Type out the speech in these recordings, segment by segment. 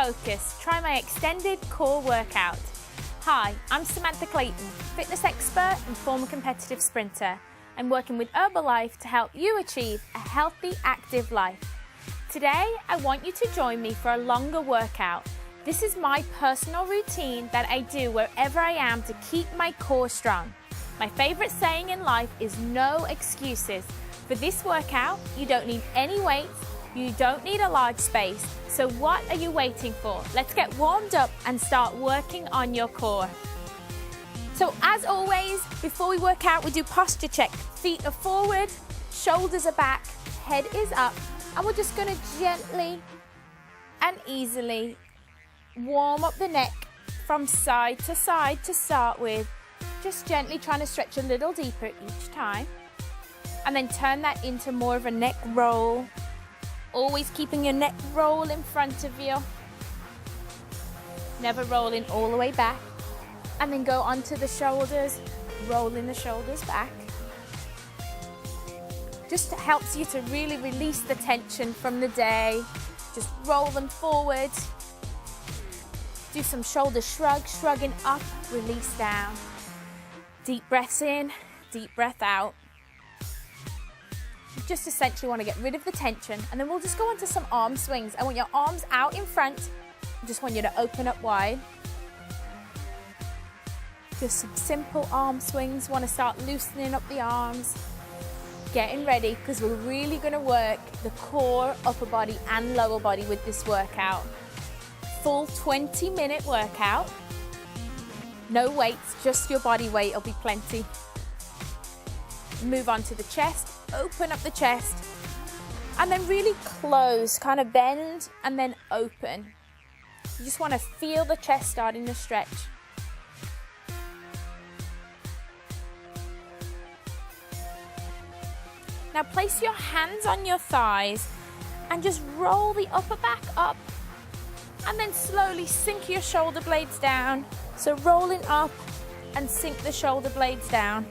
focus, try my extended core workout. Hi, I'm Samantha Clayton, fitness expert and former competitive sprinter. I'm working with Herbalife to help you achieve a healthy, active life. Today, I want you to join me for a longer workout. This is my personal routine that I do wherever I am to keep my core strong. My favorite saying in life is no excuses. For this workout, you don't need any weights, you don't need a large space. So what are you waiting for? Let's get warmed up and start working on your core. So as always, before we work out, we do posture check. Feet are forward, shoulders are back, head is up, and we're just gonna gently and easily warm up the neck from side to start with. Just gently trying to stretch a little deeper each time. And then turn that into more of a neck roll. Always keeping your neck roll in front of you. Never rolling all the way back. And then go onto the shoulders, rolling the shoulders back. Just helps you to really release the tension from the day. Just roll them forward. Do some shoulder shrugs, shrugging up, release down. Deep breaths in, deep breath out. You just essentially want to get rid of the tension, and then we'll just go on to some arm swings. I want your arms out in front. I just want you to open up wide. Just some simple arm swings. Want to start loosening up the arms. Getting ready, because we're really going to work the core, upper body and lower body with this workout. Full 20-minute workout. No weights, just your body weight will be plenty. Move on to the chest, open up the chest, and then really close, kind of bend and then open. You just want to feel the chest starting to stretch. Now place your hands on your thighs and just roll the upper back up, and then slowly sink your shoulder blades down. So rolling up and sink the shoulder blades down.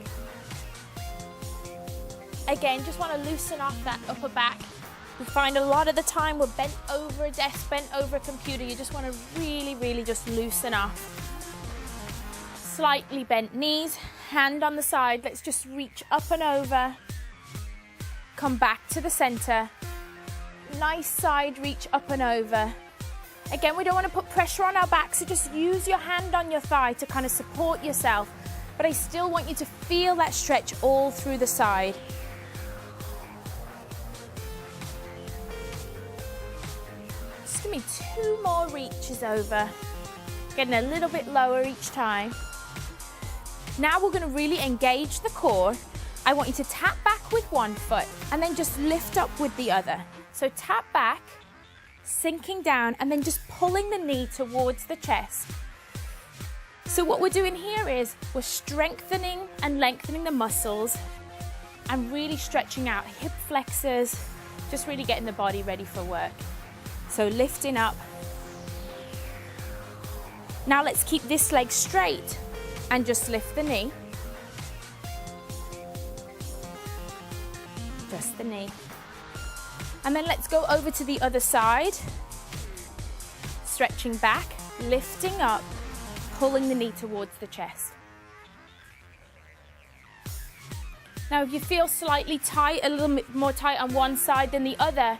Again, just want to loosen off that upper back. We find a lot of the time we're bent over a desk, bent over a computer. You just want to really just loosen off. Slightly bent knees, hand on the side. Let's just reach up and over. Come back to the center. Nice side reach up and over. Again, we don't want to put pressure on our back, so just use your hand on your thigh to kind of support yourself. But I still want you to feel that stretch all through the side. Just give me 2 more reaches over. Getting a little bit lower each time. Now we're going to really engage the core. I want you to tap back with one foot and then just lift up with the other. So tap back, sinking down, and then just pulling the knee towards the chest. So what we're doing here is we're strengthening and lengthening the muscles and really stretching out hip flexors, just really getting the body ready for work. So lifting up. Now let's keep this leg straight and just lift the knee. Just the knee. And then let's go over to the other side. Stretching back, lifting up, pulling the knee towards the chest. Now if you feel slightly tight, a little bit more tight on one side than the other,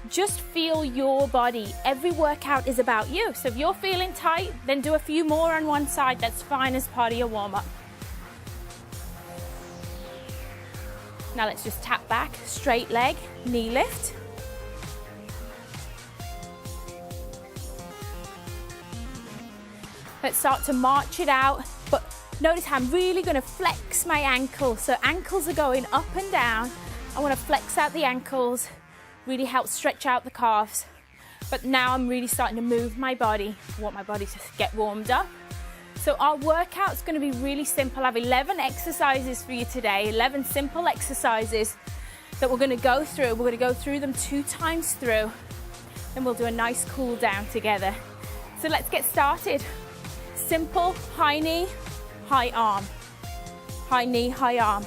just feel your body. Every workout is about you. So if you're feeling tight, then do a few more on one side. That's fine as part of your warm-up. Now let's just tap back, straight leg, knee lift. Let's start to march it out, but notice how I'm really going to flex my ankles. So ankles are going up and down. I want to flex out the ankles, really help stretch out the calves. But now I'm really starting to move my body. I want my body to get warmed up. So our workout's going to be really simple. I have 11 exercises for you today, 11 simple exercises that we're going to go through. We're going to go through them 2 times through, and we'll do a nice cool down together. So let's get started. Simple, high knee, high arm. High knee, high arm.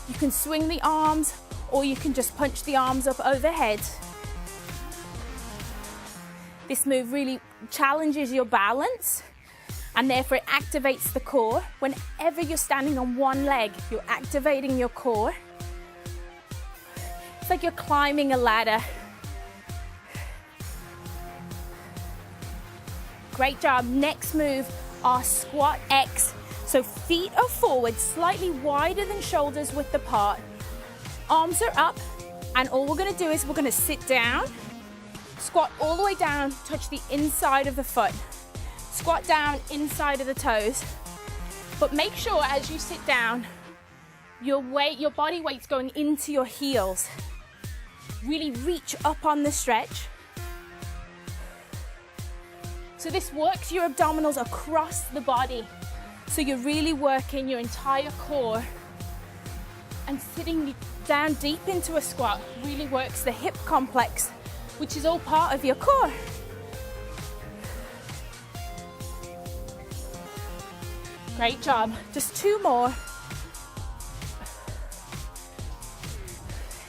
You can swing the arms, or you can just punch the arms up overhead. This move really challenges your balance, and therefore it activates the core. Whenever you're standing on one leg, you're activating your core. It's like you're climbing a ladder. Great job. Next move, our squat X. So feet are forward, slightly wider than shoulders width apart. Arms are up, and all we're gonna do is we're gonna sit down, squat all the way down, touch the inside of the foot. Squat down, inside of the toes. But make sure as you sit down, your body weight's going into your heels. Really reach up on the stretch. So this works your abdominals across the body. So you're really working your entire core, and sitting down deep into a squat really works the hip complex, which is all part of your core. Great job. Just 2 more.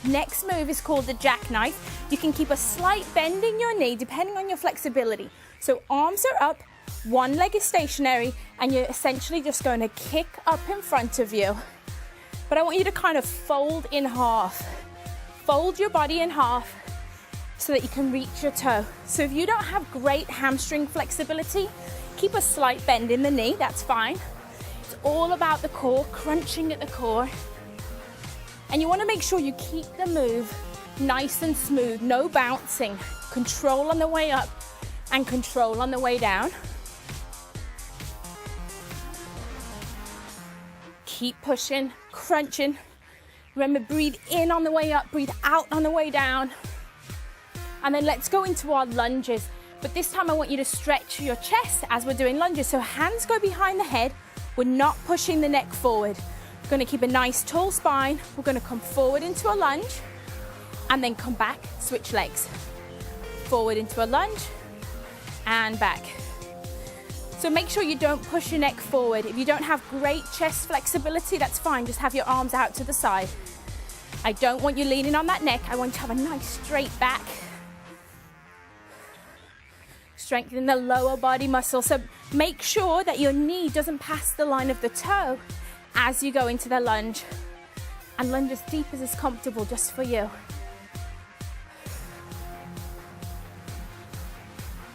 Next move is called the jackknife. You can keep a slight bend in your knee depending on your flexibility. So arms are up, one leg is stationary, and you're essentially just going to kick up in front of you. But I want you to kind of fold in half. Fold your body in half so that you can reach your toe. So if you don't have great hamstring flexibility, keep a slight bend in the knee, that's fine. It's all about the core, crunching at the core. And you want to make sure you keep the move nice and smooth, no bouncing. Control on the way up and control on the way down. Keep pushing, crunching. Remember, breathe in on the way up, breathe out on the way down. And then let's go into our lunges. But this time I want you to stretch your chest as we're doing lunges. So hands go behind the head. We're not pushing the neck forward. We're going to keep a nice tall spine. We're going to come forward into a lunge and then come back, switch legs. Forward into a lunge and back. So make sure you don't push your neck forward. If you don't have great chest flexibility, that's fine. Just have your arms out to the side. I don't want you leaning on that neck. I want you to have a nice straight back. Strengthen the lower body muscle. So make sure that your knee doesn't pass the line of the toe as you go into the lunge. And lunge as deep as is comfortable just for you.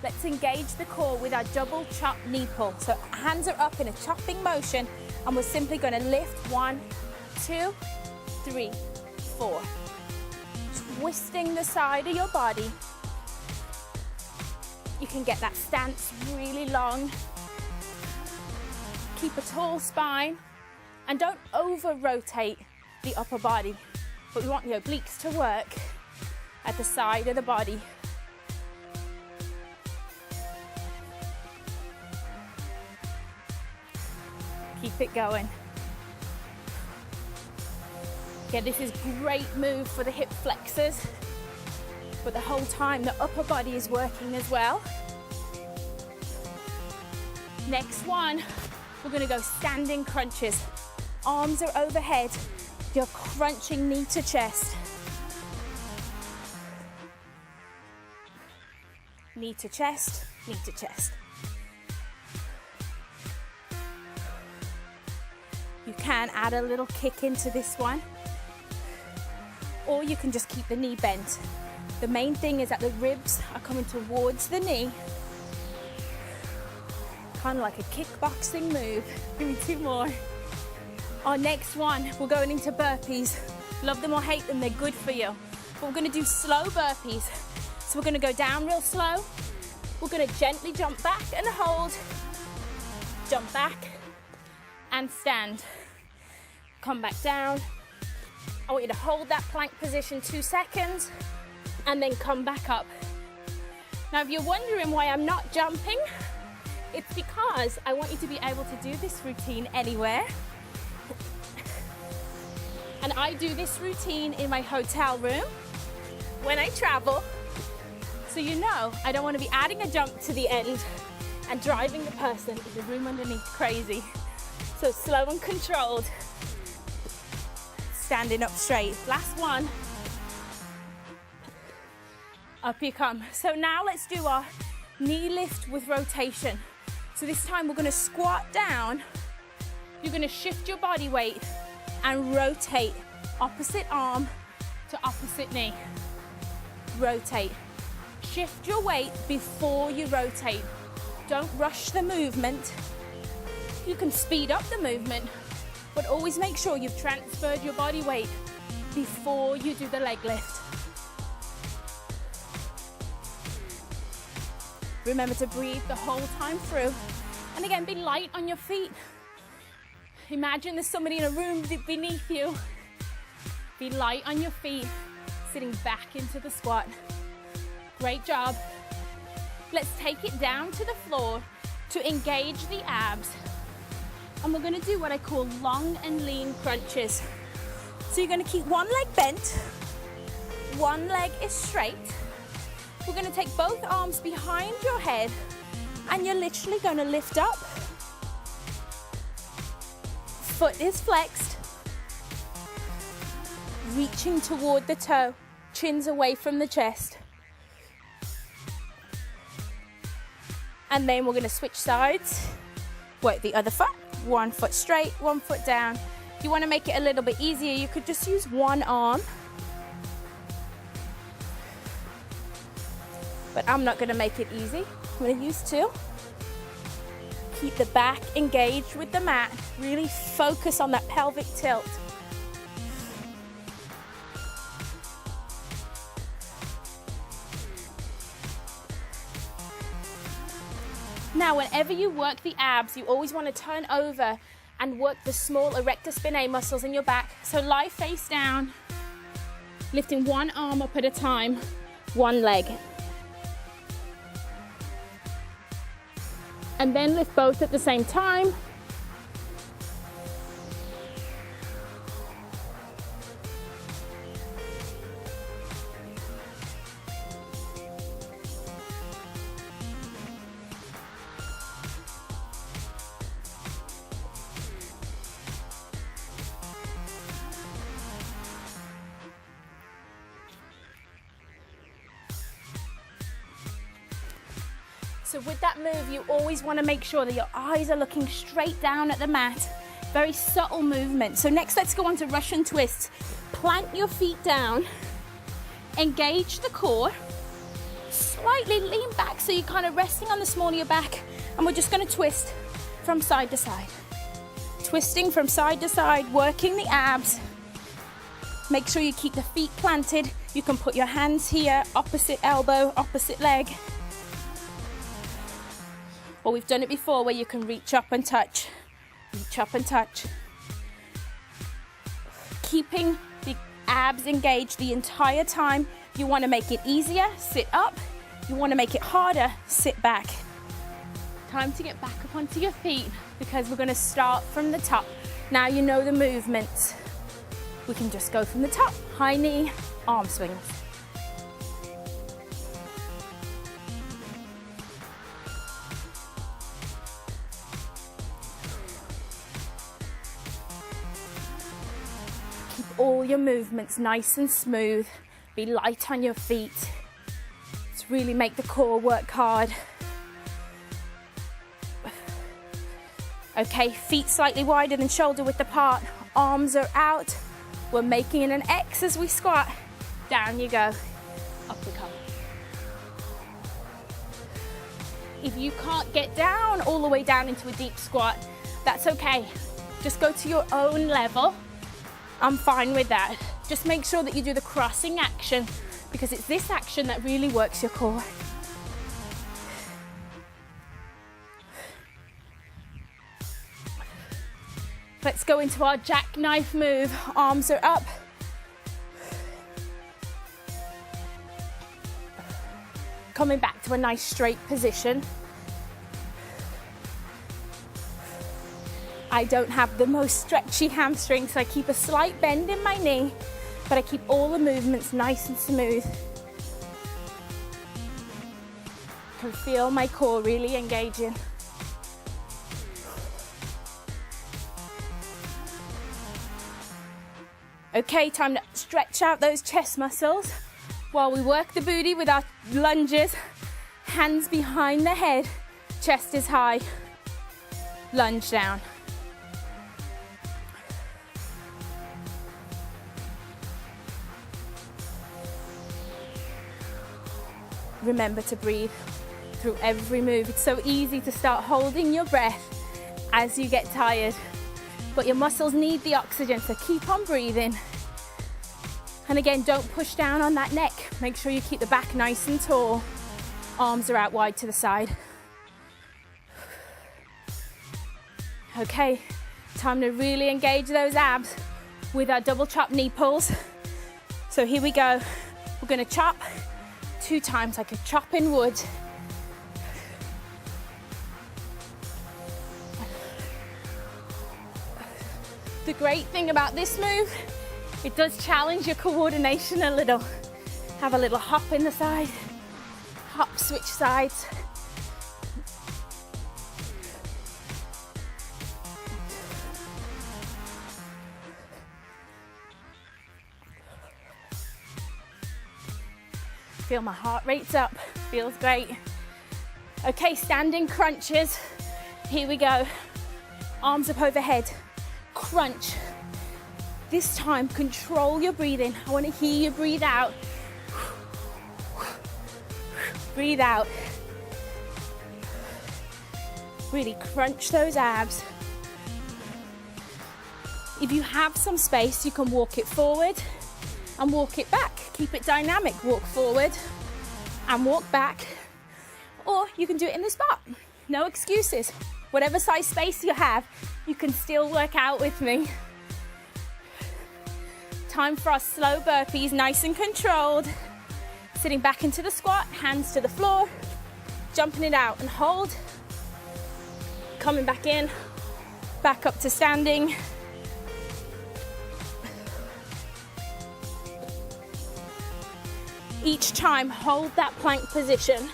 Let's engage the core with our double chop knee pull. So hands are up in a chopping motion, and we're simply going to lift 1, 2, 3, 4. Twisting the side of your body. You can get that stance really long. Keep a tall spine, and don't over-rotate the upper body. But we want the obliques to work at the side of the body. Keep it going. Okay, this is great move for the hip flexors, but the whole time the upper body is working as well. Next one, we're gonna go standing crunches. Arms are overhead, you're crunching knee to chest. Knee to chest, knee to chest. You can add a little kick into this one, or you can just keep the knee bent. The main thing is that the ribs are coming towards the knee, kind of like a kickboxing move. Give me 2 more. Our next one, we're going into burpees. Love them or hate them, they're good for you. But we're gonna do slow burpees. So we're gonna go down real slow. We're gonna gently jump back and hold. Jump back and stand. Come back down. I want you to hold that plank position 2 seconds and then come back up. Now, if you're wondering why I'm not jumping, it's because I want you to be able to do this routine anywhere. And I do this routine in my hotel room when I travel. So you know, I don't want to be adding a jump to the end and driving the person in the room underneath crazy. So slow and controlled. Standing up straight. Last one. Up you come. So now let's do our knee lift with rotation. So this time we're gonna squat down, you're gonna shift your body weight and rotate opposite arm to opposite knee. Rotate. Shift your weight before you rotate. Don't rush the movement. You can speed up the movement, but always make sure you've transferred your body weight before you do the leg lift. Remember to breathe the whole time through. And again, be light on your feet. Imagine there's somebody in a room beneath you. Be light on your feet, sitting back into the squat. Great job. Let's take it down to the floor to engage the abs. And we're gonna do what I call long and lean crunches. So you're gonna keep one leg bent, one leg is straight. We're gonna take both arms behind your head and you're literally gonna lift up. Foot is flexed. Reaching toward the toe, chins away from the chest. And then we're gonna switch sides. Work the other foot, one foot straight, one foot down. If you wanna make it a little bit easier, you could just use one arm. But I'm not gonna make it easy. I'm gonna use two. Keep the back engaged with the mat. Really focus on that pelvic tilt. Now, whenever you work the abs, you always want to turn over and work the small erector spinae muscles in your back. So lie face down, lifting one arm up at a time, one leg. And then lift both at the same time. So with that move, you always want to make sure that your eyes are looking straight down at the mat. Very subtle movement. So next, let's go on to Russian twists. Plant your feet down, engage the core, slightly lean back so you're kind of resting on the small of your back, and we're just going to twist from side to side. Twisting from side to side, working the abs. Make sure you keep the feet planted. You can put your hands here, opposite elbow, opposite leg. Or we've done it before where you can reach up and touch. Reach up and touch. Keeping the abs engaged the entire time. You want to make it easier, sit up. You want to make it harder, sit back. Time to get back up onto your feet because we're going to start from the top. Now you know the movements. We can just go from the top. High knee, arm swings. All your movements nice and smooth. Be light on your feet. Let's really make the core work hard. Okay, feet slightly wider than shoulder width apart. Arms are out. We're making an X as we squat. Down you go. Up we come. If you can't get down all the way down into a deep squat, that's okay. Just go to your own level. I'm fine with that. Just make sure that you do the crossing action because it's this action that really works your core. Let's go into our jackknife move. Arms are up. Coming back to a nice straight position. I don't have the most stretchy hamstring, so I keep a slight bend in my knee, but I keep all the movements nice and smooth. I can feel my core really engaging. Okay, time to stretch out those chest muscles while we work the booty with our lunges. hands behind the head, chest is high, lunge down. Remember to breathe through every move. It's so easy to start holding your breath as you get tired, but your muscles need the oxygen, so keep on breathing. And again, don't push down on that neck. Make sure you keep the back nice and tall. Arms are out wide to the side. Okay, time to really engage those abs with our double chop knee pulls. So here we go. We're gonna chop 2 times like a chopping wood. The great thing about this move, it does challenge your coordination a little. Have a little hop in the side, hop, switch sides. Feel my heart rate's up, feels great. Okay, standing crunches. Here we go. Arms up overhead, crunch. This time, control your breathing. I want to hear you breathe out. Breathe out. Really crunch those abs. If you have some space, you can walk it forward and walk it back. Keep it dynamic. Walk forward and walk back. Or you can do it in the spot. No excuses. Whatever size space you have, you can still work out with me. Time for our slow burpees, nice and controlled. Sitting back into the squat, hands to the floor, jumping it out and hold. Coming back in, back up to standing. Each time, hold that plank position.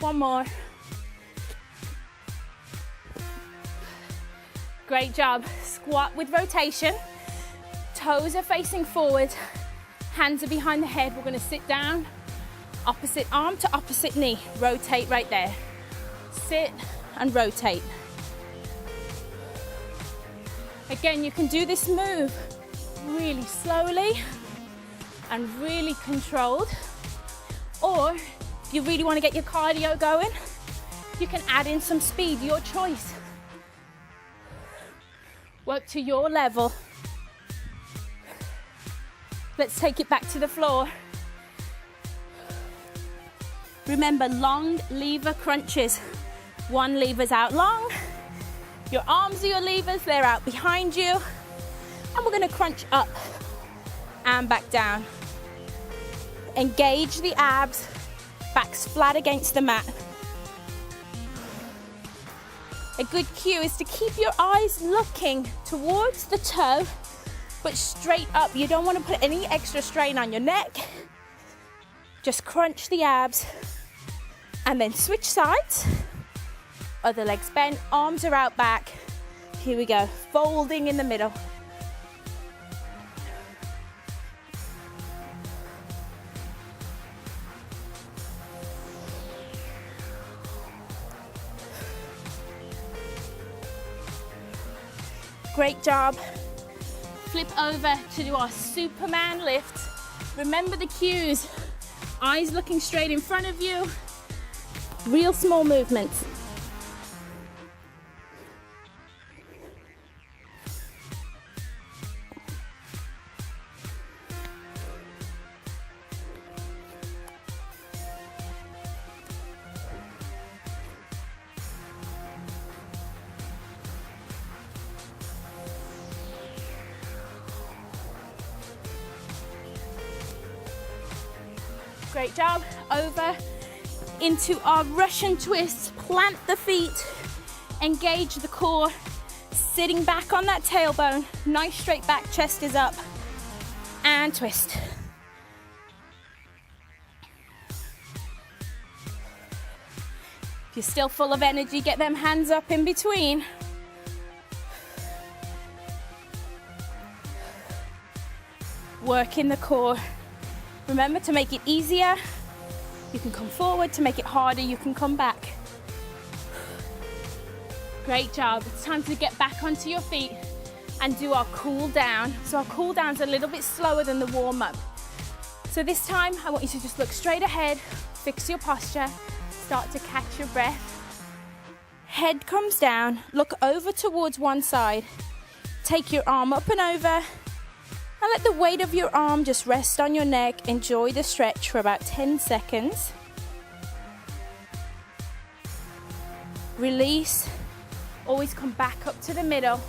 One more. Great job. Squat with rotation. Toes are facing forward. Hands are behind the head. We're going to sit down. Opposite arm to opposite knee. Rotate right there. Sit and rotate. Again, you can do this move really slowly and really controlled. Or if you really want to get your cardio going, you can add in some speed, your choice. Work to your level. Let's take it back to the floor. Remember, long lever crunches. One lever's out long. Your arms are your levers, they're out behind you. And we're gonna crunch up and back down. Engage the abs, backs flat against the mat. A good cue is to keep your eyes looking towards the toe, but straight up. You don't want to put any extra strain on your neck. Just crunch the abs and then switch sides. Other legs bent, arms are out back. Here we go, folding in the middle. Great job. Flip over to do our Superman lift. Remember the cues. Eyes looking straight in front of you. Real small movements. Great job. Over into our Russian twist. Plant the feet, engage the core, sitting back on that tailbone. Nice straight back, chest is up, and twist. If you're still full of energy, get them hands up in between. working the core. Remember to make it easier, you can come forward. To make it harder, you can come back. Great job. It's time to get back onto your feet and do our cool down. So our cool down's a little bit slower than the warm up. So this time I want you to just look straight ahead, fix your posture, start to catch your breath. Head comes down, look over towards one side. Take your arm up and over and let the weight of your arm just rest on your neck. Enjoy the stretch for about 10 seconds. Release. Always come back up to the middle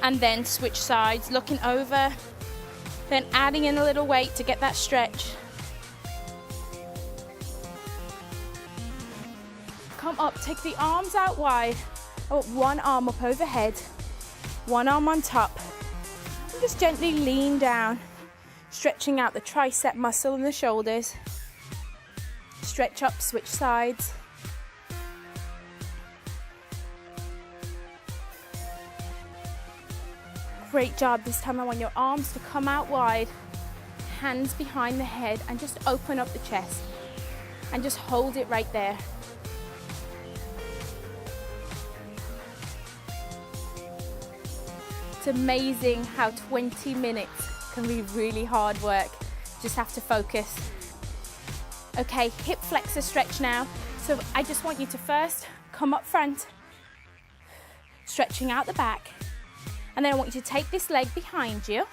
and then switch sides, looking over, then adding in a little weight to get that stretch. Come up, take the arms out wide. I want one arm up overhead, one arm on top. And just gently lean down, stretching out the tricep muscle and the shoulders. Stretch up, switch sides. Great job. This time I want your arms to come out wide, hands behind the head, and just open up the chest and just hold it right there. It's amazing how 20 minutes can be really hard work. Just have to focus. Okay, hip flexor stretch now. So I just want you to first come up front, stretching out the back. And then I want you to take this leg behind you,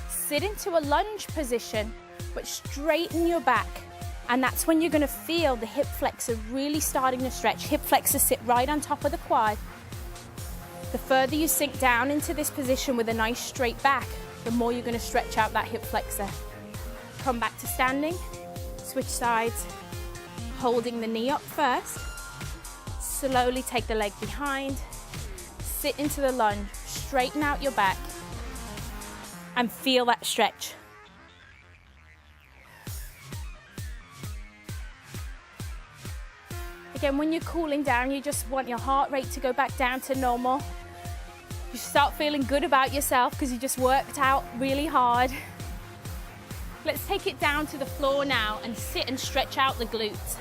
sit into a lunge position, but straighten your back. And that's when you're gonna feel the hip flexor really starting to stretch. Hip flexor sit right on top of the quad. The further you sink down into this position with a nice straight back, the more you're gonna stretch out that hip flexor. Come back to standing, switch sides, holding the knee up first. Slowly take the leg behind, sit into the lunge, straighten out your back, and feel that stretch. Again, when you're cooling down, you just want your heart rate to go back down to normal. You start feeling good about yourself because you just worked out really hard. Let's take it down to the floor now and sit and stretch out the glutes.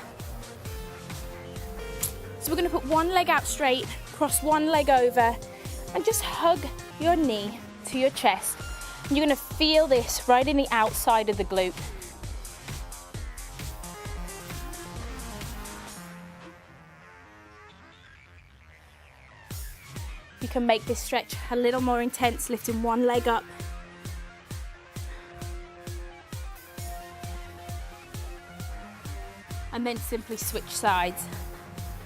So we're going to put one leg out straight, cross one leg over, and just hug your knee to your chest. And you're going to feel this right in the outside of the glute. You can make this stretch a little more intense, lifting one leg up. And then simply switch sides.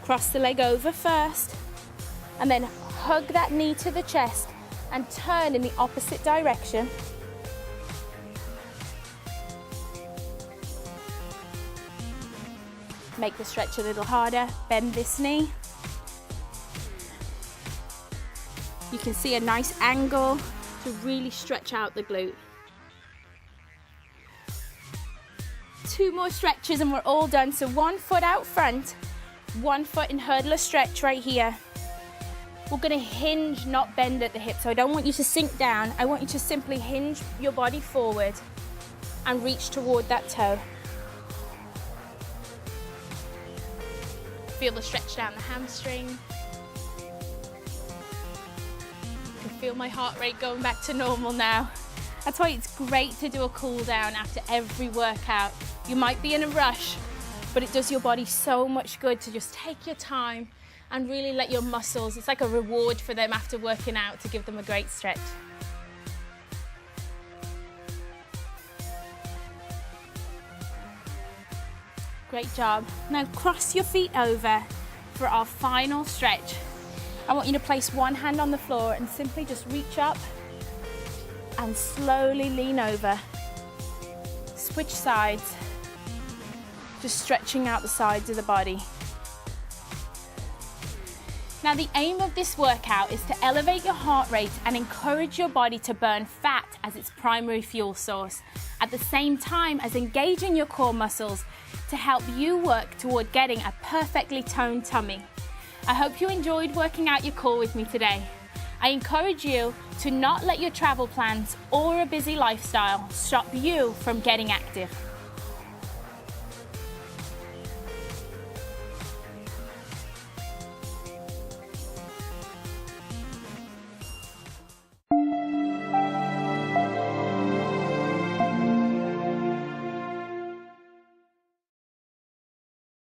Cross the leg over first, and then hug that knee to the chest and turn in the opposite direction. Make the stretch a little harder, bend this knee. You can see a nice angle to really stretch out the glute. 2 more stretches and we're all done. So 1 foot out front, 1 foot in hurdler stretch right here. We're gonna hinge, not bend at the hip. So I don't want you to sink down. I want you to simply hinge your body forward and reach toward that toe. Feel the stretch down the hamstring. I can feel my heart rate going back to normal now. That's why it's great to do a cool down after every workout. You might be in a rush, but it does your body so much good to just take your time and really let your muscles, it's like a reward for them after working out to give them a great stretch. Great job. Now cross your feet over for our final stretch. I want you to place one hand on the floor and simply just reach up and slowly lean over. Switch sides, just stretching out the sides of the body. Now the aim of this workout is to elevate your heart rate and encourage your body to burn fat as its primary fuel source, at the same time as engaging your core muscles to help you work toward getting a perfectly toned tummy. I hope you enjoyed working out your core with me today. I encourage you to not let your travel plans or a busy lifestyle stop you from getting active.